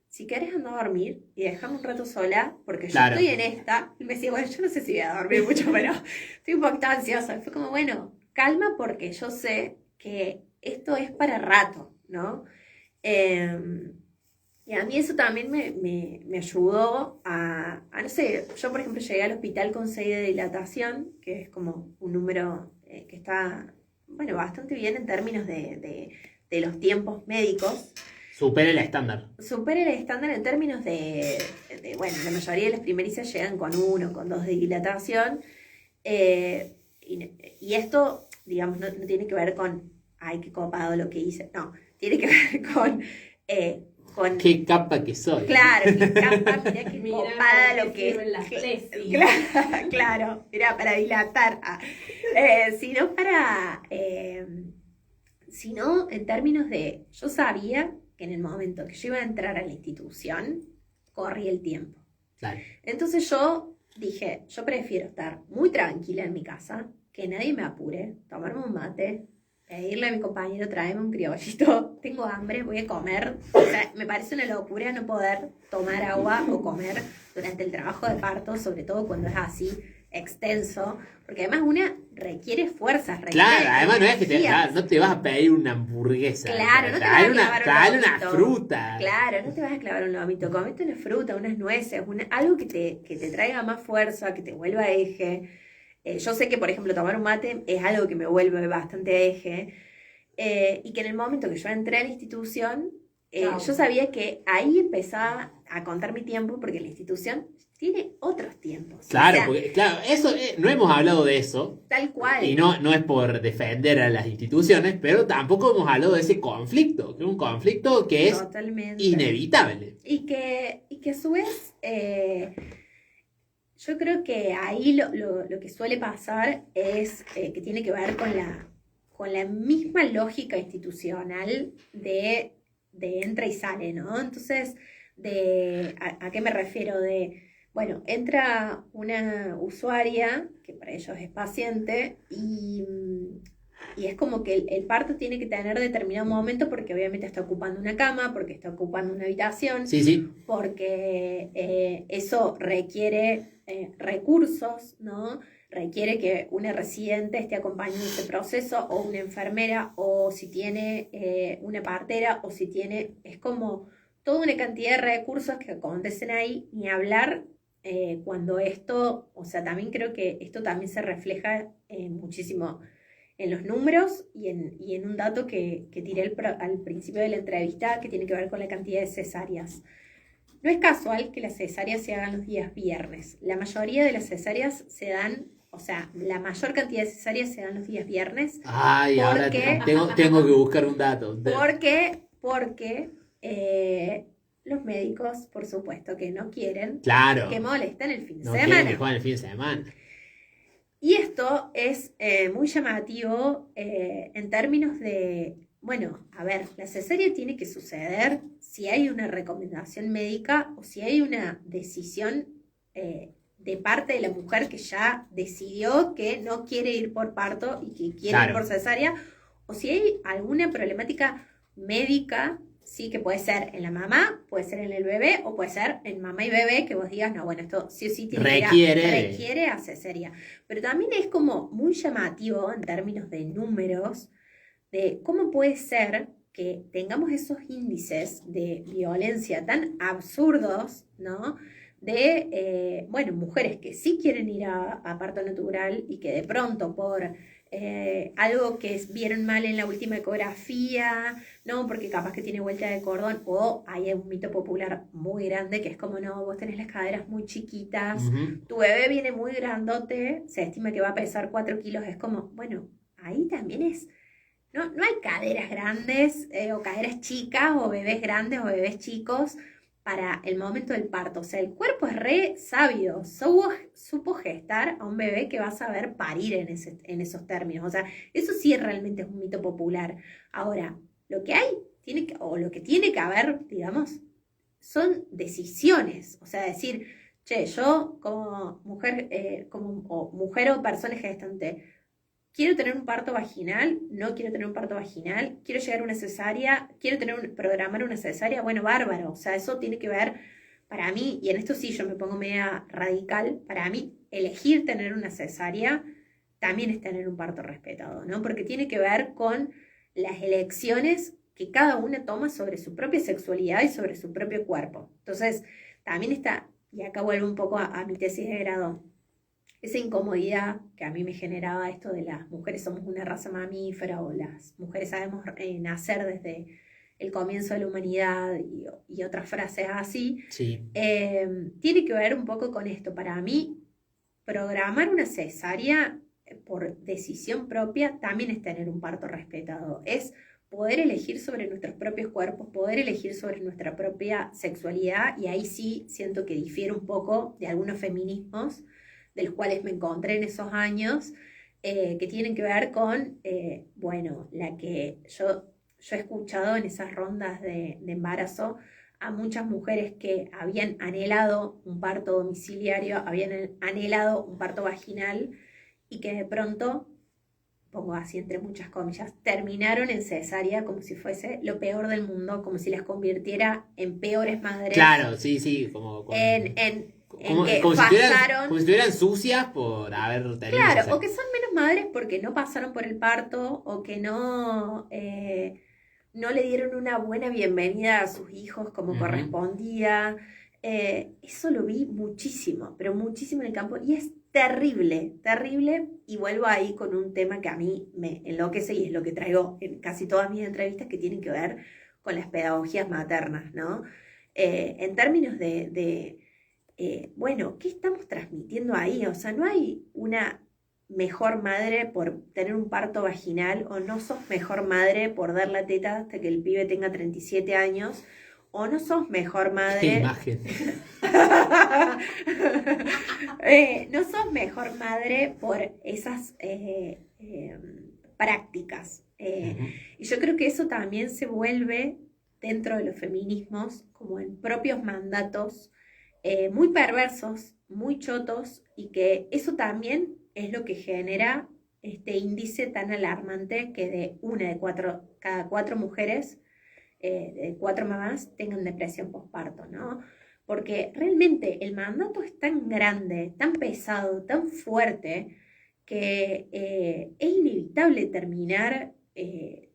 si querés anda a dormir y dejame un rato sola, porque Claro. yo estoy en esta. Y me decía, bueno, yo no sé si voy a dormir mucho, pero estoy un poquito ansiosa. Y fue como, bueno, calma porque yo sé que esto es para rato, ¿no? Y a mí eso también me ayudó no sé, yo por ejemplo llegué al hospital con 6 de dilatación, que es como un número que está, bueno, bastante bien en términos de los tiempos médicos. Supera el estándar. Supera el estándar en términos bueno, la mayoría de las primerizas llegan con 1, con 2 de dilatación. Y esto, digamos, no tiene que ver con, ay, qué copado lo que hice. No, tiene que ver con Qué capa que soy. Claro, qué capa, mirá qué copada lo que sirven las tesis. Claro, mirá, para dilatar. Sino sino en términos de, yo sabía que en el momento que yo iba a entrar a la institución, corría el tiempo. Claro. Entonces yo dije, yo prefiero estar muy tranquila en mi casa, que nadie me apure, tomarme un mate, pedirle a mi compañero, tráeme un criollito, tengo hambre, voy a comer. O sea, me parece una locura no poder tomar agua o comer durante el trabajo de parto, sobre todo cuando es así extenso, porque además una requiere fuerzas, claro, además no es que no te vas a pedir una hamburguesa. Claro, no te vas a clavar una fruta. Claro, no te vas a clavar un lomito, comete una fruta, unas nueces, algo que te traiga más fuerza, que te vuelva eje. Yo sé que, por ejemplo, tomar un mate es algo que me vuelve bastante eje, y que en el momento que yo entré a la institución, yo sabía que ahí empezaba a contar mi tiempo, porque la institución tiene otros tiempos. Claro, o sea, porque, claro, eso no hemos hablado de eso. Tal cual. Y no es por defender a las instituciones, pero tampoco hemos hablado de ese conflicto, que es un conflicto que es Totalmente. inevitable. Y que a su vez, yo creo que ahí lo que suele pasar es que tiene que ver con la misma lógica institucional de entra y sale, ¿no? Entonces, ¿a qué me refiero? Bueno, entra una usuaria, que para ellos es paciente, y es como que el parto tiene que tener determinado momento, porque obviamente está ocupando una cama, porque está ocupando una habitación, Sí. porque eso requiere recursos, ¿no? Requiere que una residente esté acompañando ese proceso, o una enfermera, o si tiene una partera, o si tiene, es como toda una cantidad de recursos que acontecen ahí, ni hablar cuando esto, o sea, también creo que esto también se refleja muchísimo en los números y en un dato que tiré al principio de la entrevista, que tiene que ver con la cantidad de cesáreas. No es casual que las cesáreas se hagan los días viernes. La mayoría de las cesáreas se dan, o sea, la mayor cantidad de cesáreas se dan los días viernes. Ay, ahora tengo que buscar un dato. Porque los médicos, por supuesto, que no quieren que molesten el fin de semana. No quieren que jueguen el fin de semana. Y esto es muy llamativo en términos de, bueno, a ver, la cesárea tiene que suceder si hay una recomendación médica o si hay una decisión de parte de la mujer que ya decidió que no quiere ir por parto y que quiere ir por cesárea, o si hay alguna problemática médica. Sí, que puede ser en la mamá, puede ser en el bebé, o puede ser en mamá y bebé, que vos digas, no, bueno, esto sí o sí requiere a cesárea. Pero también es como muy llamativo en términos de números, de cómo puede ser que tengamos esos índices de violencia tan absurdos, ¿no? De, bueno, mujeres que sí quieren ir a parto natural y que de pronto por algo que vieron mal en la última ecografía, no, porque capaz que tiene vuelta de cordón, o hay un mito popular muy grande que es como, no, vos tenés las caderas muy chiquitas, tu bebé viene muy grandote, se estima que va a pesar 4 kilos, es como, bueno, ahí también es, no hay caderas grandes o caderas chicas o bebés grandes o bebés chicos para el momento del parto. O sea, el cuerpo es re sabio, supo gestar a un bebé que va a saber parir en esos términos. O sea, eso sí realmente es un mito popular. Ahora, lo que tiene que haber, digamos, son decisiones. O sea, decir, che, yo como mujer, mujer o persona gestante, quiero tener un parto vaginal, no quiero tener un parto vaginal, quiero llegar a una cesárea, quiero programar una cesárea, bueno, bárbaro. O sea, eso tiene que ver, para mí, y en esto sí yo me pongo media radical, para mí elegir tener una cesárea también es tener un parto respetado, ¿no? Porque tiene que ver con las elecciones que cada una toma sobre su propia sexualidad y sobre su propio cuerpo. Entonces, también está, y acá vuelvo un poco a mi tesis de grado, esa incomodidad que a mí me generaba esto de las mujeres somos una raza mamífera o las mujeres sabemos nacer desde el comienzo de la humanidad y otras frases así, Sí. tiene que ver un poco con esto. Para mí, programar una cesárea por decisión propia también es tener un parto respetado, es poder elegir sobre nuestros propios cuerpos, poder elegir sobre nuestra propia sexualidad, y ahí sí siento que difiere un poco de algunos feminismos de los cuales me encontré en esos años, que tienen que ver con, bueno, la que yo he escuchado en esas rondas de embarazo a muchas mujeres que habían anhelado un parto domiciliario, habían anhelado un parto vaginal y que de pronto, pongo así entre muchas comillas, terminaron en cesárea como si fuese lo peor del mundo, como si las convirtiera en peores madres. Claro, sí, como En que como pasaron. como si estuvieran sucias por haber tenido Claro, cesárea. o que son menos madres porque no pasaron por el parto o que no le dieron una buena bienvenida a sus hijos como correspondía. Eso lo vi muchísimo, pero muchísimo en el campo y es terrible, terrible. Y vuelvo ahí con un tema que a mí me enloquece y es lo que traigo en casi todas mis entrevistas, que tienen que ver con las pedagogías maternas, ¿no? En términos bueno, ¿qué estamos transmitiendo ahí? O sea, no hay una mejor madre por tener un parto vaginal, o no sos mejor madre por dar la teta hasta que el pibe tenga 37 años, o no sos mejor Qué madre. imagen. No sos mejor madre por esas prácticas. Y yo creo que eso también se vuelve dentro de los feminismos como en propios mandatos muy perversos, muy chotos, y que eso también es lo que genera este índice tan alarmante que de cada 4 mujeres, de 4 mamás, tengan depresión postparto, ¿no? Porque realmente el mandato es tan grande, tan pesado, tan fuerte, que es inevitable terminar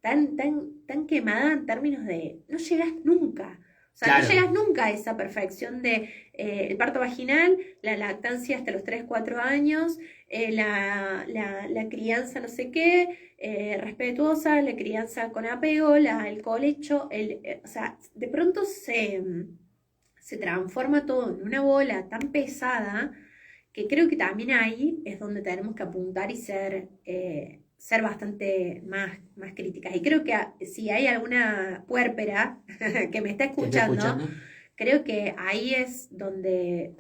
tan quemada en términos de no llegas nunca. O sea, Claro. no llegas nunca a esa perfección de el parto vaginal, la lactancia hasta los 3, 4 años, la crianza no sé qué, respetuosa, la crianza con apego, el colecho, o sea, de pronto se transforma todo en una bola tan pesada que creo que también ahí es donde tenemos que apuntar y ser bastante más críticas. Y creo que si hay alguna puérpera que me está escuchando, creo que ahí es donde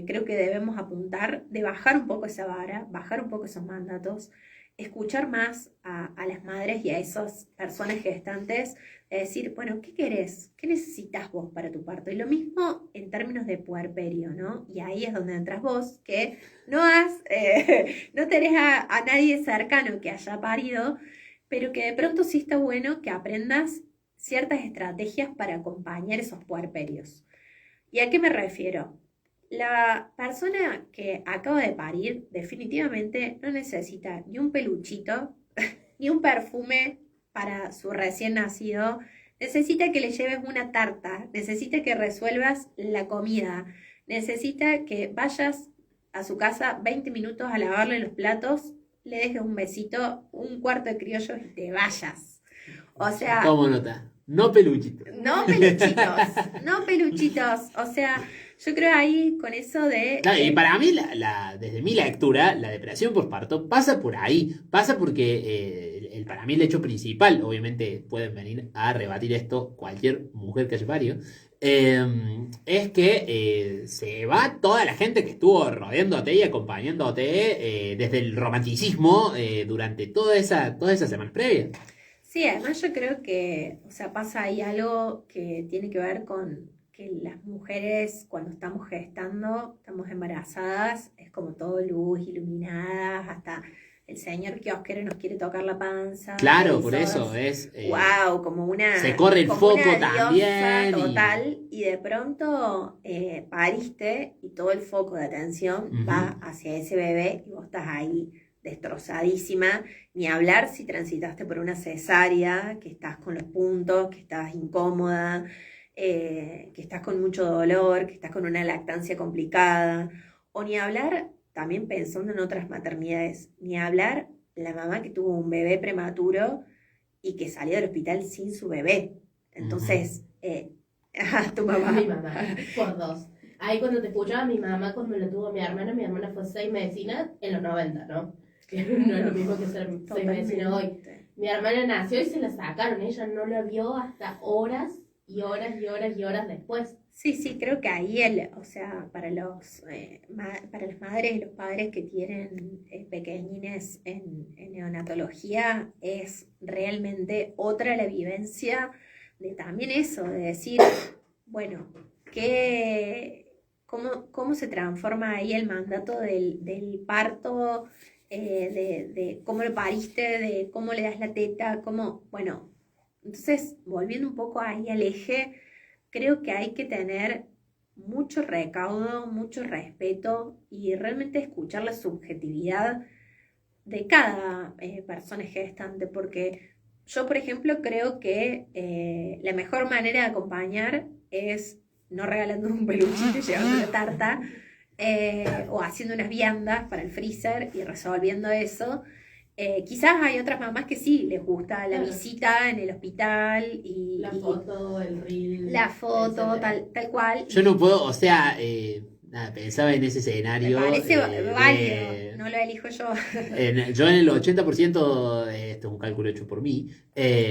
creo que debemos apuntar, de bajar un poco esa vara, bajar un poco esos mandatos, escuchar más a las madres y a esas personas gestantes, decir, bueno, ¿qué querés? ¿Qué necesitas vos para tu parto? Y lo mismo en términos de puerperio, ¿no? Y ahí es donde entras vos, que no tenés a nadie cercano que haya parido, pero que de pronto sí está bueno que aprendas ciertas estrategias para acompañar esos puerperios. ¿Y a qué me refiero? La persona que acaba de parir definitivamente no necesita ni un peluchito, ni un perfume para su recién nacido. Necesita que le lleves una tarta, necesita que resuelvas la comida, necesita que vayas a su casa 20 minutos a lavarle los platos, le dejes un besito, un cuarto de criollos y te vayas. O sea... Tomo nota. No peluchitos. No peluchitos, no peluchitos. O sea, yo creo ahí con eso de... Claro, y para mí, desde mi lectura, la depresión postparto pasa por ahí. Pasa porque para mí el hecho principal, obviamente pueden venir a rebatir esto cualquier mujer que haya parido, es que se va toda la gente que estuvo rodeándote y acompañándote desde el romanticismo durante todas esas semanas previas. Sí, además yo creo que, o sea, pasa ahí algo que tiene que ver con que las mujeres cuando estamos gestando, estamos embarazadas, es como todo luz, iluminadas, hasta el señor kiosquero nos quiere tocar la panza. Claro, por eso es... wow, como una... Se corre el como foco una también. Total, y de pronto pariste y todo el foco de atención va hacia ese bebé y vos estás ahí destrozadísima, ni hablar si transitaste por una cesárea, que estás con los puntos, que estás incómoda, que estás con mucho dolor, que estás con una lactancia complicada, o ni hablar, también pensando en otras maternidades, ni hablar la mamá que tuvo un bebé prematuro y que salió del hospital sin su bebé. Entonces, tu mamá. Mi mamá, por dos. Ahí cuando te escuchaba mi mamá, cuando la tuvo mi hermana fue 6 medicinas en los 90, ¿no? Que no es lo mismo que ser 6 medicinas hoy. Mi hermana nació y se la sacaron, ella no la vio hasta horas y horas y horas y horas después. Sí, creo que ahí, o sea, para para las madres y los padres que tienen pequeñines en neonatología, es realmente otra la vivencia de también eso, de decir, bueno, cómo se transforma ahí el mandato del parto, de cómo lo pariste, de cómo le das la teta, bueno, entonces, volviendo un poco ahí al eje, creo que hay que tener mucho recaudo, mucho respeto y realmente escuchar la subjetividad de cada persona gestante, porque yo, por ejemplo, creo que la mejor manera de acompañar es no regalando un peluchito y llevando una tarta, o haciendo unas viandas para el freezer y resolviendo eso. Quizás hay otras mamás que sí les gusta la visita en el hospital y la foto, el reel. La foto, tal cual. Yo no puedo, o sea, nada, pensaba en ese escenario. Me parece válido, no lo elijo yo. Yo en el 80%, esto es un cálculo hecho por mí,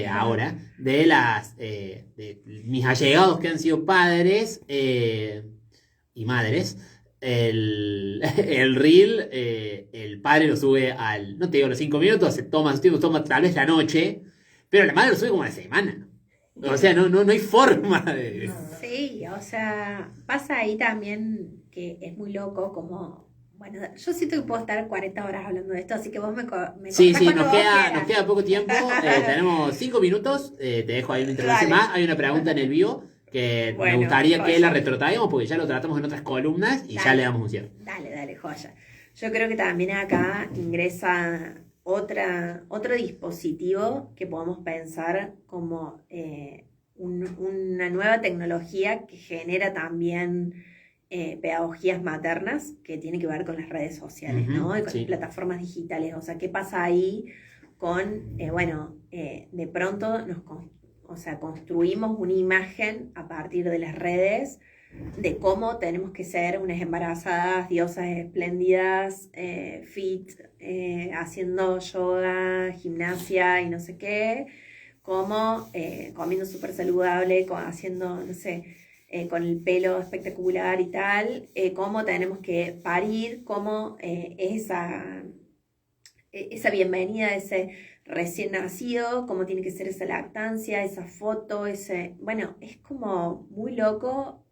ahora, de mis allegados que han sido padres y madres, el reel, el padre lo sube no te digo los 5 minutos, se toma tal vez la noche, pero la madre lo sube como a la semana. O sea, no hay forma de... Sí, o sea, pasa ahí también que es muy loco como... Bueno, yo siento que puedo estar 40 horas hablando de esto, así que vos me Sí, cortás cuando nos vos queda quieras. poco tiempo, tenemos 5 minutos, te dejo ahí una intervención Dale. más, hay una pregunta en el vivo que me Bueno, gustaría que joya. la retrotraigamos porque ya lo tratamos en otras columnas y ya Dale. le damos un cierre. Dale, joya. Yo creo que también acá ingresa otro dispositivo que podemos pensar como una nueva tecnología que genera también pedagogías maternas, que tiene que ver con las redes sociales, ¿no? Y con Sí. las plataformas digitales. O sea, ¿qué pasa ahí con, de pronto construimos una imagen a partir de las redes de cómo tenemos que ser unas embarazadas, diosas espléndidas, fit, haciendo yoga, gimnasia y no sé qué, como comiendo súper saludable, haciendo, no sé, con el pelo espectacular y tal, cómo tenemos que parir, cómo esa bienvenida, ese recién nacido, cómo tiene que ser esa lactancia, esa foto, bueno, es como muy loco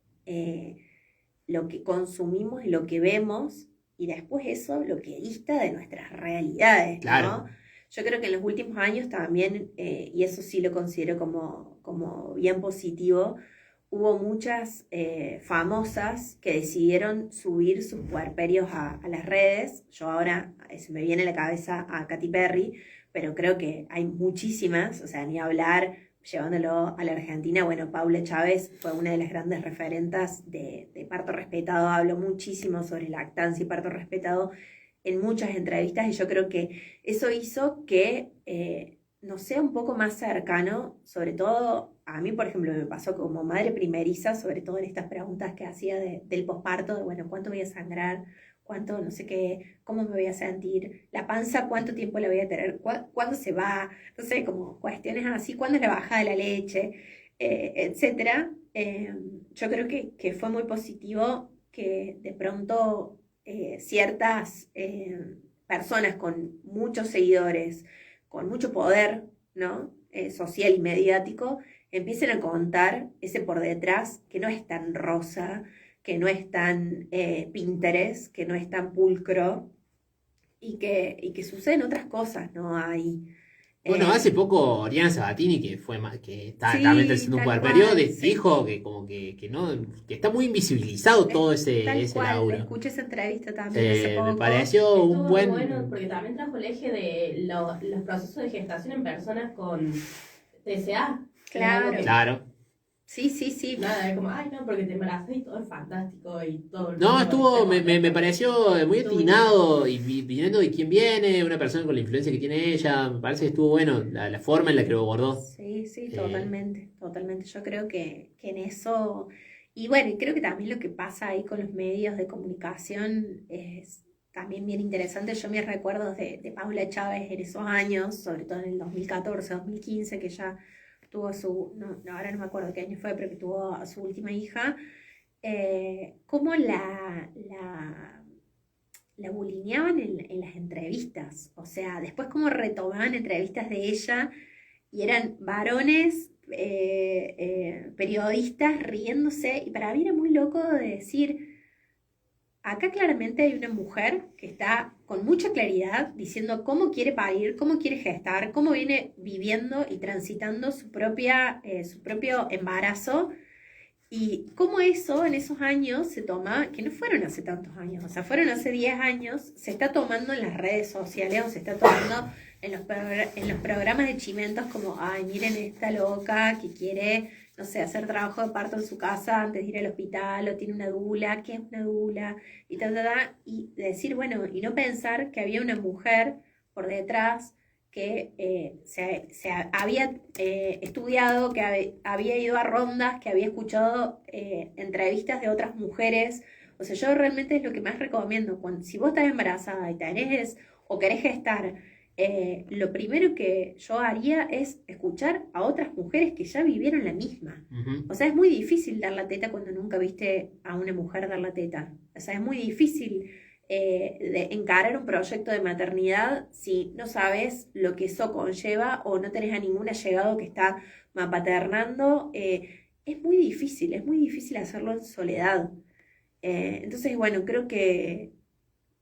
lo que consumimos y lo que vemos, y después eso lo que dista de nuestras realidades, Claro. ¿no? Yo creo que en los últimos años también, y eso sí lo considero como bien positivo, hubo muchas famosas que decidieron subir sus puerperios a las redes. Yo ahora se me viene a la cabeza a Katy Perry, pero creo que hay muchísimas, o sea, ni hablar, llevándolo a la Argentina. Bueno, Paula Chávez fue una de las grandes referentas de parto respetado, habló muchísimo sobre lactancia y parto respetado en muchas entrevistas, y yo creo que eso hizo que nos sea un poco más cercano, sobre todo a mí, por ejemplo, me pasó como madre primeriza, sobre todo en estas preguntas que hacía del posparto, de bueno, ¿cuánto voy a sangrar? ¿Cuánto, no sé qué, cómo me voy a sentir? La panza, ¿cuánto tiempo la voy a tener? ¿Cuándo se va? No sé, como cuestiones así, ¿cuándo es la bajada de la leche? Etcétera. Yo creo que fue muy positivo que de pronto ciertas personas con muchos seguidores, con mucho poder, ¿no? Social y mediático, empiecen a contar ese por detrás que no es tan rosa, que no es tan Pinterest, que no es tan pulcro, y que suceden otras cosas, ¿no? Ahí. Bueno, hace poco Oriana Sabatini, que está Sí, también haciendo un tal puerperio, cual, sí. dijo que como que no, que está muy invisibilizado todo Tal ese cual, laburo. escuché esa entrevista también hace Me poco. pareció un Estuvo muy bueno porque buen... también trajo el eje de los procesos de gestación en personas con TCA, que es algo Claro, que Claro. sí, sí, sí. nada, es como, ay no, porque te embarazas y todo es fantástico y todo el No, mundo está me contento. pareció muy Estuvo increíble. atinado y viniendo de quién viene, una persona con la influencia que tiene ella, me parece que estuvo bueno la forma en la que lo abordó. Sí, sí, Eh, totalmente, totalmente. Yo creo que en eso, y bueno, y creo que también lo que pasa ahí con los medios de comunicación es también bien interesante. Yo mis recuerdos de Paula Chávez en esos años, sobre todo en el 2014, 2015, que ya tuvo ahora no me acuerdo qué año fue, pero que tuvo a su última hija, cómo la bulineaban en las entrevistas. O sea, después cómo retomaban entrevistas de ella y eran varones periodistas riéndose. Y para mí era muy loco de decir, acá claramente hay una mujer que está con mucha claridad diciendo cómo quiere parir, cómo quiere gestar, cómo viene viviendo y transitando su propio embarazo y cómo eso en esos años se toma, que no fueron hace tantos años, o sea, fueron hace 10 años, se está tomando en las redes sociales o se está tomando en los programas de chimentos como, ay, miren esta loca que quiere, no sé, hacer trabajo de parto en su casa antes de ir al hospital o tiene una dula, ¿qué es una dula? Y y decir, bueno, y no pensar que había una mujer por detrás que había estudiado, que había ido a rondas, que había escuchado entrevistas de otras mujeres. O sea, yo realmente es lo que más recomiendo. Si vos estás embarazada y tenés o querés gestar, lo primero que yo haría es escuchar a otras mujeres que ya vivieron la misma. ujú. O sea, es muy difícil dar la teta cuando nunca viste a una mujer dar la teta. O sea, es muy difícil de encarar un proyecto de maternidad si no sabes lo que eso conlleva o no tenés a ningún allegado que está mapaternando. Es muy difícil hacerlo en soledad. Entonces, bueno, creo que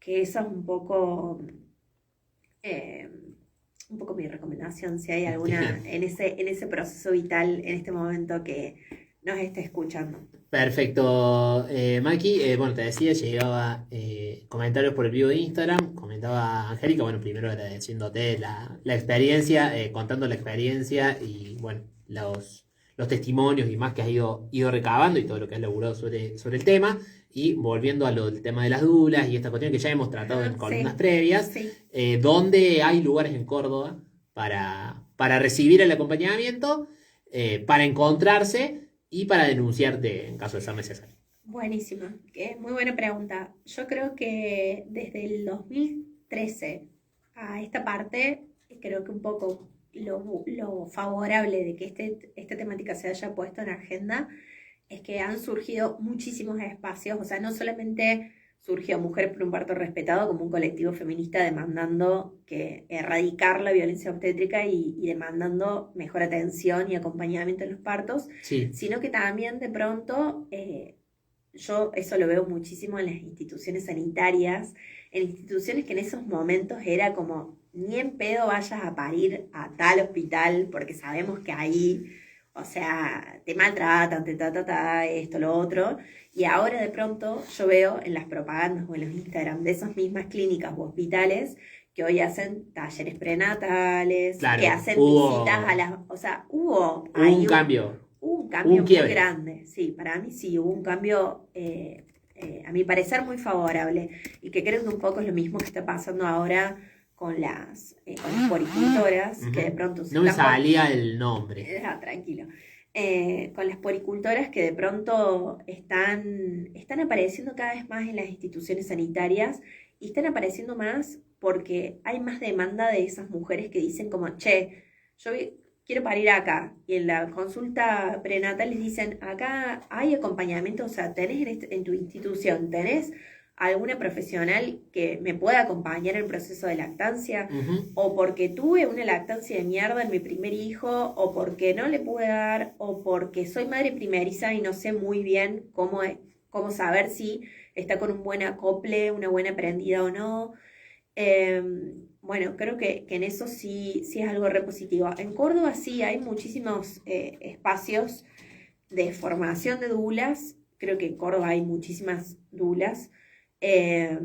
esa es eh, un poco mi recomendación, si hay alguna en ese proceso vital en este momento que nos esté escuchando. Perfecto, Maki. Bueno, te decía, llegaba comentarios por el vivo de Instagram. Comentaba Angélica, bueno, primero agradeciéndote la experiencia, contando la experiencia y, bueno, los testimonios y más que has ido recabando y todo lo que has logrado sobre el tema. Y volviendo del tema de las dulas y esta cuestión que ya hemos tratado en columnas Sí, previas, sí. donde hay lugares en Córdoba para recibir el acompañamiento, para encontrarse y para denunciarte en caso de ser necesario. Buenísima, muy buena pregunta. Yo creo que desde el 2013 a esta parte, creo que un poco lo favorable de que esta temática se haya puesto en agenda es que han surgido muchísimos espacios, o sea, no solamente surgió Mujer por un parto respetado como un colectivo feminista demandando que erradicar la violencia obstétrica y demandando mejor atención y acompañamiento en los partos, Sí, sino que también de pronto yo eso lo veo muchísimo en las instituciones sanitarias, en instituciones que en esos momentos era como, ni en pedo vayas a parir a tal hospital, porque sabemos que ahí, o sea, te maltratan, esto, lo otro. Y ahora de pronto yo veo en las propagandas o en los Instagram de esas mismas clínicas u hospitales que hoy hacen talleres prenatales, que claro, hacen visitas a las, o sea, hubo hubo un ahí cambio, hubo un hubo cambio un muy quiebre. grande, sí, para mí sí, hubo un cambio, a mi parecer, muy favorable y que creo que un poco es lo mismo que está pasando ahora con las poricultoras, que de Ujú. pronto se No me están salía el nombre. tranquilo. Con las poricultoras que de pronto están apareciendo cada vez más en las instituciones sanitarias y están apareciendo más porque hay más demanda de esas mujeres que dicen como, che, quiero parir acá. Y en la consulta prenatal les dicen, acá hay acompañamiento, o sea, tenés en tu institución, tenés alguna profesional que me pueda acompañar en el proceso de lactancia, Ujú. o porque tuve una lactancia de mierda en mi primer hijo, o porque no le pude dar, o porque soy madre primeriza y no sé muy bien cómo saber si está con un buen acople, una buena prendida o no. Eh, bueno, creo que en eso sí es algo re positivo. En Córdoba sí hay muchísimos espacios de formación de doulas. Creo que en Córdoba hay muchísimas doulas. Eh,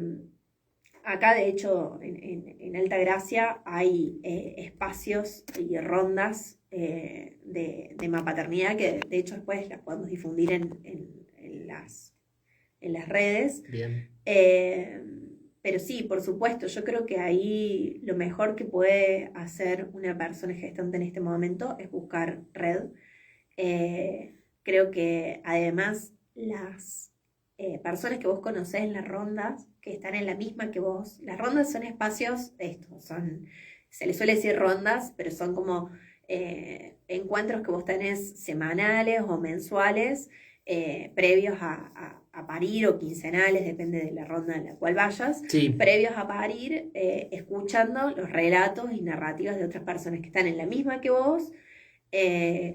Acá, de hecho, en Altagracia hay espacios y rondas de mapaternidad que, de hecho, después las podemos difundir en las redes. Bien. Pero sí, por supuesto, yo creo que ahí lo mejor que puede hacer una persona gestante en este momento es buscar red. Creo que además las personas que vos conocés en las rondas, que están en la misma que vos, las rondas son espacios, se les suele decir rondas, pero son como encuentros que vos tenés semanales o mensuales, previos a parir o quincenales, depende de la ronda en la cual vayas, Sí. previos a parir, escuchando los relatos y narrativas de otras personas que están en la misma que vos,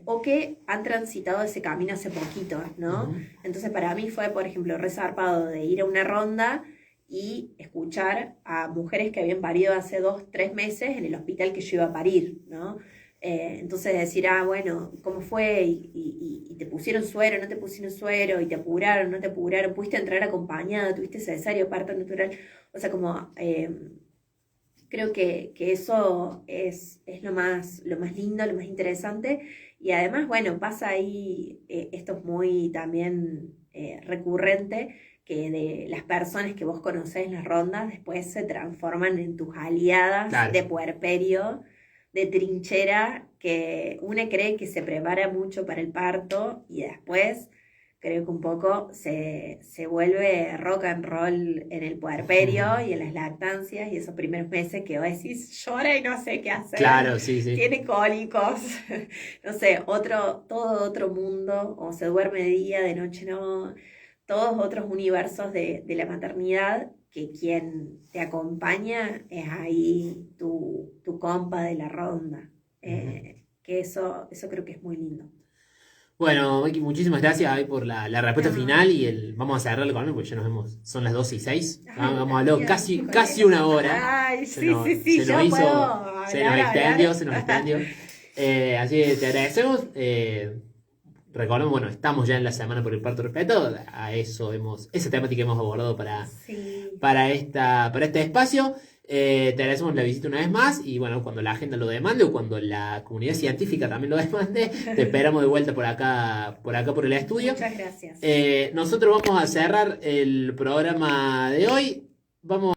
o que han transitado ese camino hace poquito, ¿no? Ujú. Entonces para mí fue, por ejemplo, resarpado de ir a una ronda y escuchar a mujeres que habían parido hace 2-3 meses en el hospital que yo iba a parir, ¿no? Entonces decir, bueno, ¿cómo fue? Y te pusieron suero, no te pusieron suero, y te apuraron, no te apuraron, pudiste entrar acompañada, tuviste cesárea, parto natural, o sea, como creo que eso es lo más lindo, lo más interesante, y además, bueno, pasa ahí, esto es muy también recurrente, que de las personas que vos conocés en las rondas después se transforman en tus aliadas Claro. de puerperio, de trinchera, que una cree que se prepara mucho para el parto y después creo que un poco se vuelve rock and roll en el puerperio y en las lactancias y esos primeros meses que vos decís llora y no sé qué hacer. Claro, sí, sí. Tiene cólicos, no sé, todo otro mundo, o se duerme de día, de noche no, todos otros universos de la maternidad, que quien te acompaña es ahí tu compa de la ronda. Que eso creo que es muy lindo. Bueno, Maki, muchísimas gracias ahí por la respuesta No. final vamos a cerrarlo con algo porque ya nos vemos, son las 12:06. Ay, Hemos hablado gracias. casi una hora. Ay, Se sí, nos- sí, se yo nos hizo- puedo hablar, se nos extendió, se nos hablar. extendió. Así que te agradecemos. Recordemos, bueno, estamos ya en la semana por el parto respeto. Esa temática hemos abordado Sí. para este espacio. Te agradecemos la visita una vez más y bueno, cuando la agenda lo demande o cuando la comunidad científica también lo demande, te esperamos de vuelta por acá por el estudio. Muchas gracias. Nosotros vamos a cerrar el programa de hoy. Vamos